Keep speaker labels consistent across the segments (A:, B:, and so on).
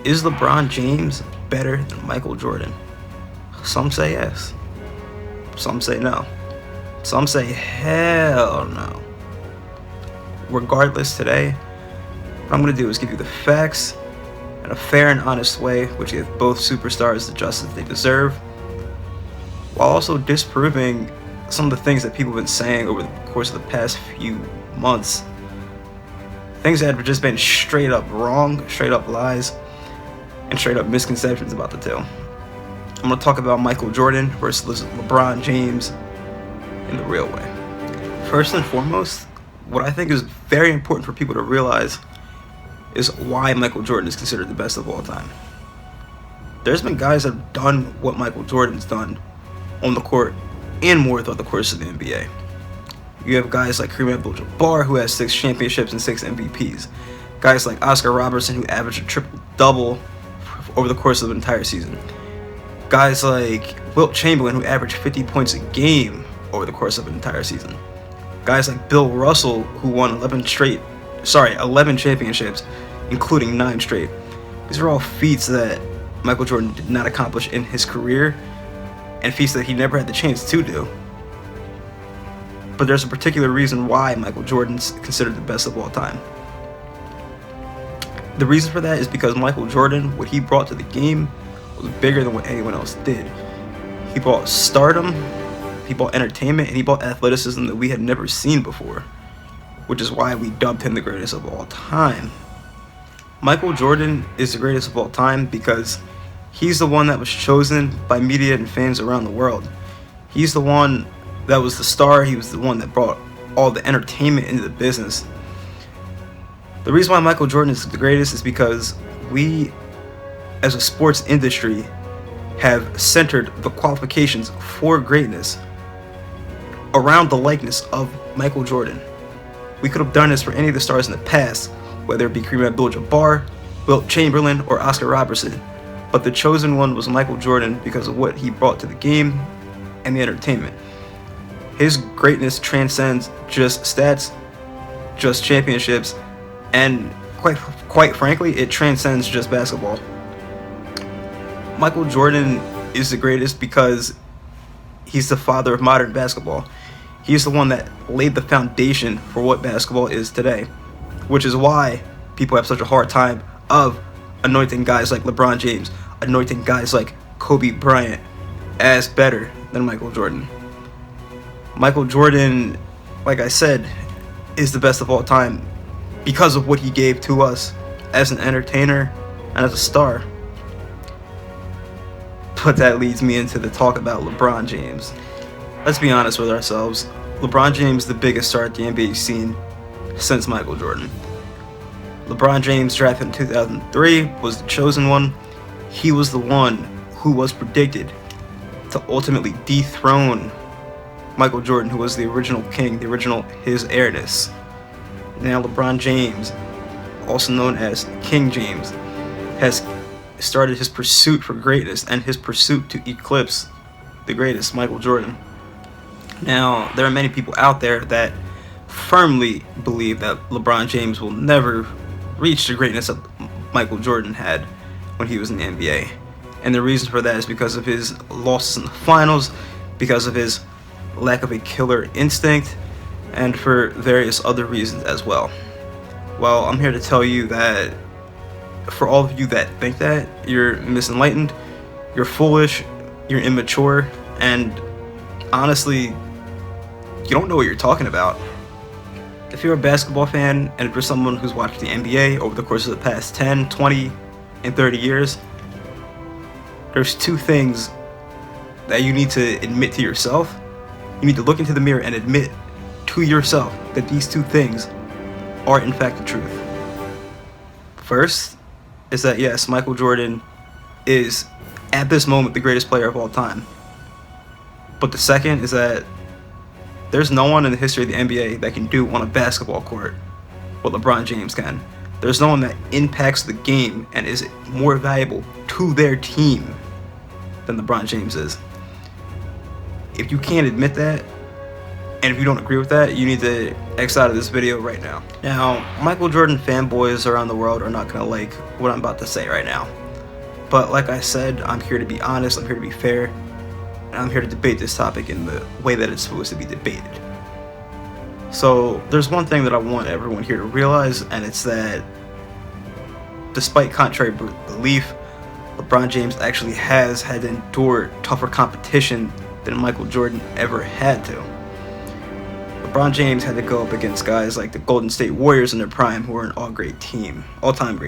A: Is LeBron James better than Michael Jordan? Some say yes. Some say no. Some say hell no. Regardless, today, what I'm going to do is give you the facts in a fair and honest way, which give both superstars the justice they deserve, while also disproving some of the things that people have been saying over the course of the past few months. Things that have just been straight up wrong, straight up lies, and straight up misconceptions about the two. I'm going to talk about Michael Jordan versus LeBron James in the real way. First and foremost, what I think is very important for people to realize is why Michael Jordan is considered the best of all time. There's been guys that have done what Michael Jordan's done on the court and more throughout the course of the NBA. You have guys like Kareem Abdul-Jabbar, who has 6 championships and 6 MVPs. Guys like Oscar Robertson, who averaged a triple-double over the course of an entire season. Guys like Wilt Chamberlain, who averaged 50 points a game over the course of an entire season. Guys like Bill Russell, who won 11 championships, including 9 straight. These are all feats that Michael Jordan did not accomplish in his career, and feats that he never had the chance to do. But there's a particular reason why Michael Jordan's considered the best of all time. The reason for that is because Michael Jordan, what he brought to the game, was bigger than what anyone else did. He brought stardom, he brought entertainment, and he brought athleticism that we had never seen before, which is why we dubbed him the greatest of all time. Michael Jordan is the greatest of all time because he's the one that was chosen by media and fans around the world. He's the one that was the star. He was the one that brought all the entertainment into the business. The reason why Michael Jordan is the greatest is because we, as a sports industry, have centered the qualifications for greatness around the likeness of Michael Jordan. We could have done this for any of the stars in the past, whether it be Kareem Abdul-Jabbar, Wilt Chamberlain, or Oscar Robertson, but the chosen one was Michael Jordan because of what he brought to the game and the entertainment. His greatness transcends just stats, just championships, and quite frankly, it transcends just basketball. Michael Jordan is the greatest because he's the father of modern basketball. He's the one that laid the foundation for what basketball is today, which is why people have such a hard time of anointing guys like LeBron James, anointing guys like Kobe Bryant as better than Michael Jordan. Michael Jordan, like I said, is the best of all time because of what he gave to us as an entertainer and as a star. But that leads me into the talk about LeBron James. Let's be honest with ourselves. LeBron James is the biggest star at the NBA scene since Michael Jordan. LeBron James, drafted in 2003, was the chosen one. He was the one who was predicted to ultimately dethrone Michael Jordan, who was the original king, the original his heiress. Now LeBron James, also known as King James, has started his pursuit for greatness and his pursuit to eclipse the greatest, Michael Jordan. Now, there are many people out there that firmly believe that LeBron James will never reach the greatness that Michael Jordan had when he was in the NBA. And the reason for that is because of his losses in the finals, because of his lack of a killer instinct, and for various other reasons as well. Well, I'm here to tell you that for all of you that think that, you're misenlightened, you're foolish, you're immature, and honestly, you don't know what you're talking about. If you're a basketball fan, and if you're someone who's watched the NBA over the course of the past 10, 20, and 30 years, there's 2 things that you need to admit to yourself. You need to look into the mirror and admit to yourself that these 2 things are in fact the truth. First is that yes, Michael Jordan is at this moment the greatest player of all time. But the second is that there's no one in the history of the NBA that can do on a basketball court what LeBron James can. There's no one that impacts the game and is more valuable to their team than LeBron James is. If you can't admit that, and if you don't agree with that, you need to X out of this video right now. Now, Michael Jordan fanboys around the world are not going to like what I'm about to say right now. But like I said, I'm here to be honest, I'm here to be fair, and I'm here to debate this topic in the way that it's supposed to be debated. So, there's one thing that I want everyone here to realize, and it's that despite contrary belief, LeBron James actually has had to endure tougher competition than Michael Jordan ever had to. LeBron James had to go up against guys like the Golden State Warriors in their prime, who were an all-time great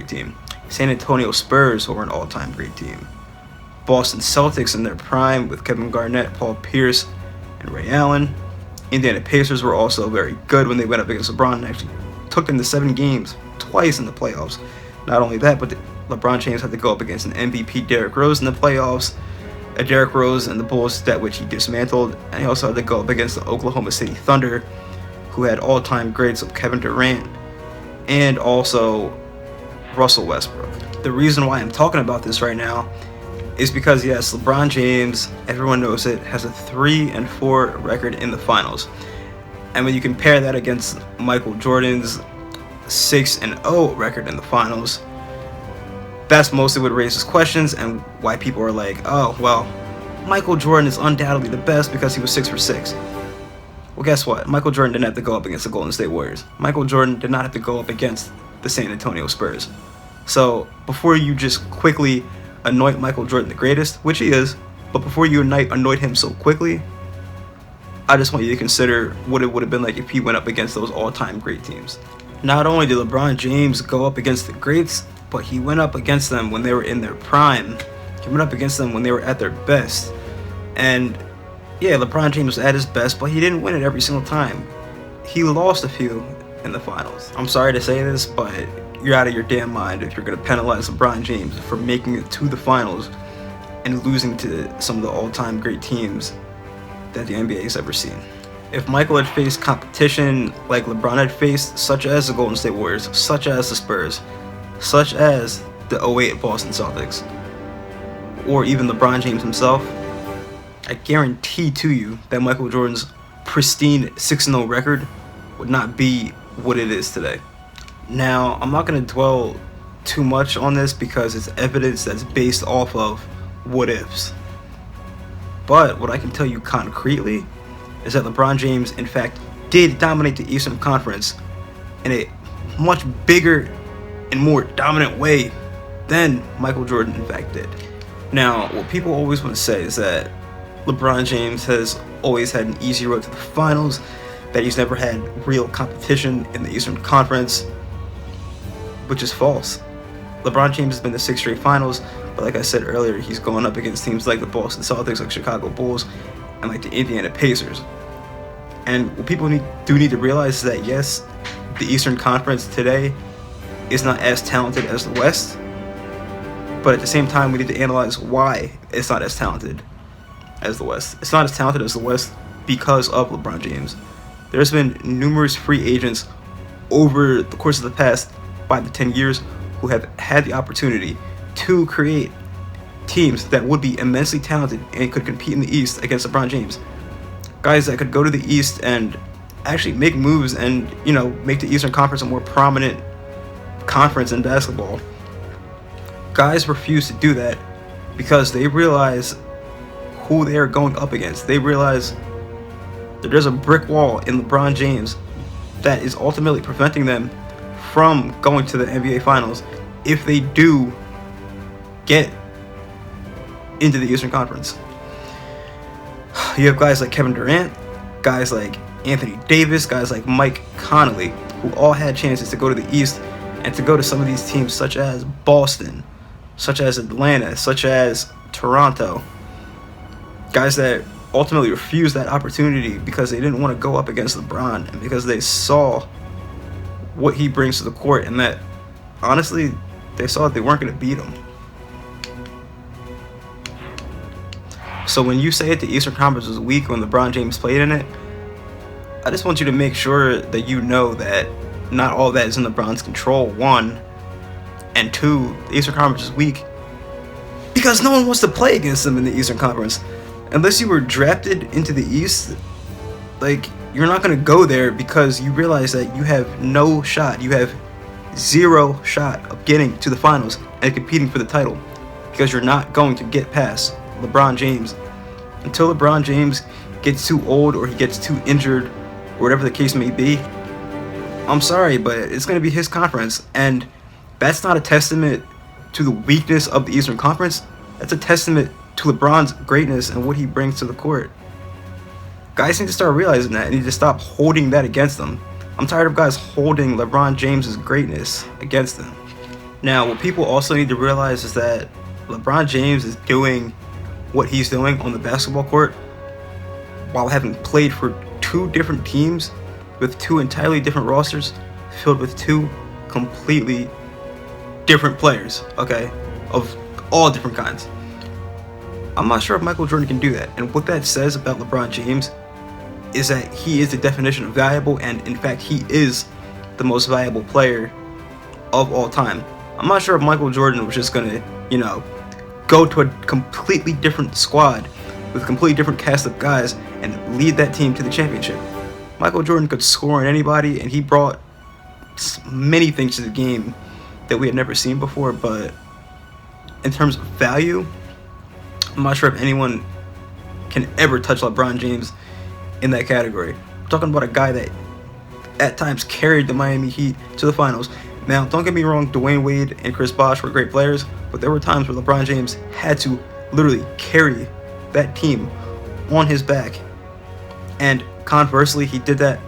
A: team. San Antonio Spurs, who were an all-time great team. Boston Celtics in their prime with Kevin Garnett, Paul Pierce, and Ray Allen. Indiana Pacers were also very good when they went up against LeBron and actually took them to 7 games, twice in the playoffs. Not only that, but LeBron James had to go up against an MVP Derrick Rose in the playoffs, a Derrick Rose and the Bulls that which he dismantled, and he also had to go up against the Oklahoma City Thunder, who had all-time greats of Kevin Durant and also Russell Westbrook. The reason why I'm talking about this right now is because, yes, LeBron James, everyone knows it, has a 3-4 record in the finals. And when you compare that against Michael Jordan's 6-0 record in the finals, that's mostly what raises questions and why people are like, oh, well, Michael Jordan is undoubtedly the best because he was 6 for 6. Well, guess what? Michael Jordan didn't have to go up against the Golden State Warriors. Michael Jordan did not have to go up against the San Antonio Spurs. So, before you just quickly anoint Michael Jordan the greatest, which he is, but before you anoint him so quickly, I just want you to consider what it would have been like if he went up against those all-time great teams. Not only did LeBron James go up against the greats, but he went up against them when they were in their prime. He went up against them when they were at their best. And yeah, LeBron James was at his best, but he didn't win it every single time. He lost a few in the finals. I'm sorry to say this, but you're out of your damn mind if you're going to penalize LeBron James for making it to the finals and losing to some of the all-time great teams that the NBA has ever seen. If Michael had faced competition like LeBron had faced, such as the Golden State Warriors, such as the Spurs, such as the 08 Boston Celtics, or even LeBron James himself, I guarantee to you that Michael Jordan's pristine 6-0 record would not be what it is today. Now, I'm not going to dwell too much on this because it's evidence that's based off of what ifs. But what I can tell you concretely is that LeBron James, in fact, did dominate the Eastern Conference in a much bigger and more dominant way than Michael Jordan, in fact, did. Now, what people always want to say is that LeBron James has always had an easy road to the finals, that he's never had real competition in the Eastern Conference, which is false. LeBron James has been to 6 straight finals, but like I said earlier, he's going up against teams like the Boston Celtics, like Chicago Bulls, and like the Indiana Pacers. And what people need to realize is that, yes, the Eastern Conference today is not as talented as the West, but at the same time, we need to analyze why it's not as talented as the West. It's not as talented as the West because of LeBron James. There's been numerous free agents over the course of the past 5 to 10 years who have had the opportunity to create teams that would be immensely talented and could compete in the East against LeBron James. Guys that could go to the East and actually make moves and, make the Eastern Conference a more prominent conference in basketball. Guys refuse to do that because they realize who they are going up against. They realize that there's a brick wall in LeBron James that is ultimately preventing them from going to the NBA Finals if they do get into the Eastern Conference. You have guys like Kevin Durant, guys like Anthony Davis, guys like Mike Conley, who all had chances to go to the East and to go to some of these teams such as Boston, such as Atlanta, such as Toronto. Guys that ultimately refused that opportunity because they didn't want to go up against LeBron and because they saw what he brings to the court and that, honestly, they saw that they weren't going to beat him. So when you say that the Eastern Conference was weak when LeBron James played in it, I just want you to make sure that you know that not all that is in LeBron's control, one. And two, the Eastern Conference is weak because no one wants to play against them in the Eastern Conference. Unless you were drafted into the East, like, you're not going to go there because you realize that you have no shot. You have zero shot of getting to the finals and competing for the title because you're not going to get past LeBron James. Until LeBron James gets too old or he gets too injured or whatever the case may be, I'm sorry, but it's going to be his conference. And that's not a testament to the weakness of the Eastern Conference. That's a testament to LeBron's greatness and what he brings to the court. Guys need to start realizing that and need to stop holding that against them. I'm tired of guys holding LeBron James's greatness against them. Now, what people also need to realize is that LeBron James is doing what he's doing on the basketball court while having played for two different teams with two entirely different rosters filled with two completely different players, okay, of all different kinds. I'm not sure if Michael Jordan can do that, and what that says about LeBron James is that he is the definition of valuable, and in fact he is the most valuable player of all time. I'm not sure if Michael Jordan was just gonna, go to a completely different squad with a completely different cast of guys and lead that team to the championship. Michael Jordan could score on anybody, and he brought many things to the game that we had never seen before, but in terms of value, I'm not sure if anyone can ever touch LeBron James in that category. I'm talking about a guy that at times carried the Miami Heat to the finals. Now, don't get me wrong, Dwayne Wade and Chris Bosh were great players, but there were times where LeBron James had to literally carry that team on his back. And conversely, he did that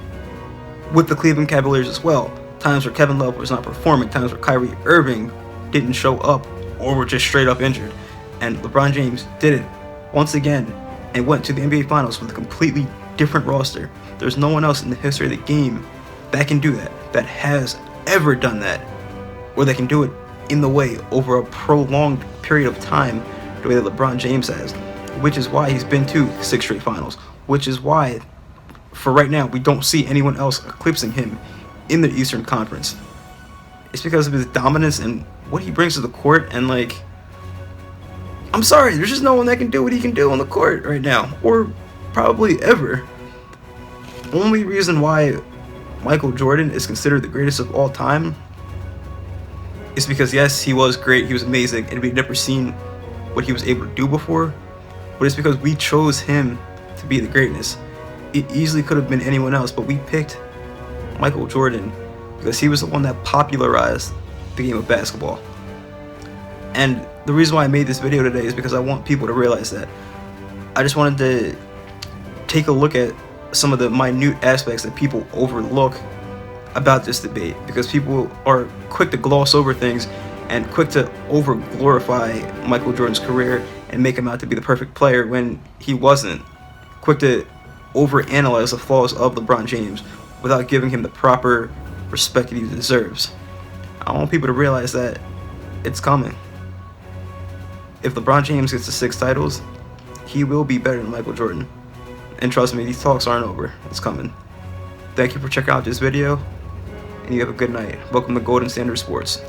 A: with the Cleveland Cavaliers as well. Times where Kevin Love was not performing, times where Kyrie Irving didn't show up or were just straight up injured. And LeBron James did it once again and went to the NBA Finals with a completely different roster. There's no one else in the history of the game that can do that, that has ever done that, or that can do it in the way over a prolonged period of time the way that LeBron James has, which is why he's been to 6 straight finals, which is why for right now we don't see anyone else eclipsing him in the Eastern Conference. It's because of his dominance and what he brings to the court, and I'm sorry, there's just no one that can do what he can do on the court right now, or probably ever. Only reason why Michael Jordan is considered the greatest of all time is because, yes, he was great, he was amazing, and we've never seen what he was able to do before, but it's because we chose him to be the greatness. It easily could have been anyone else, but we picked Michael Jordan because he was the one that popularized the game of basketball. And the reason why I made this video today is because I want people to realize that. I just wanted to take a look at some of the minute aspects that people overlook about this debate, because people are quick to gloss over things and quick to over glorify Michael Jordan's career and make him out to be the perfect player when he wasn't. Quick to over analyze the flaws of LeBron James without giving him the proper respect that he deserves. I want people to realize that it's coming. If LeBron James gets to 6 titles, he will be better than Michael Jordan. And trust me, these talks aren't over. It's coming. Thank you for checking out this video, and you have a good night. Welcome to Golden Standard Sports.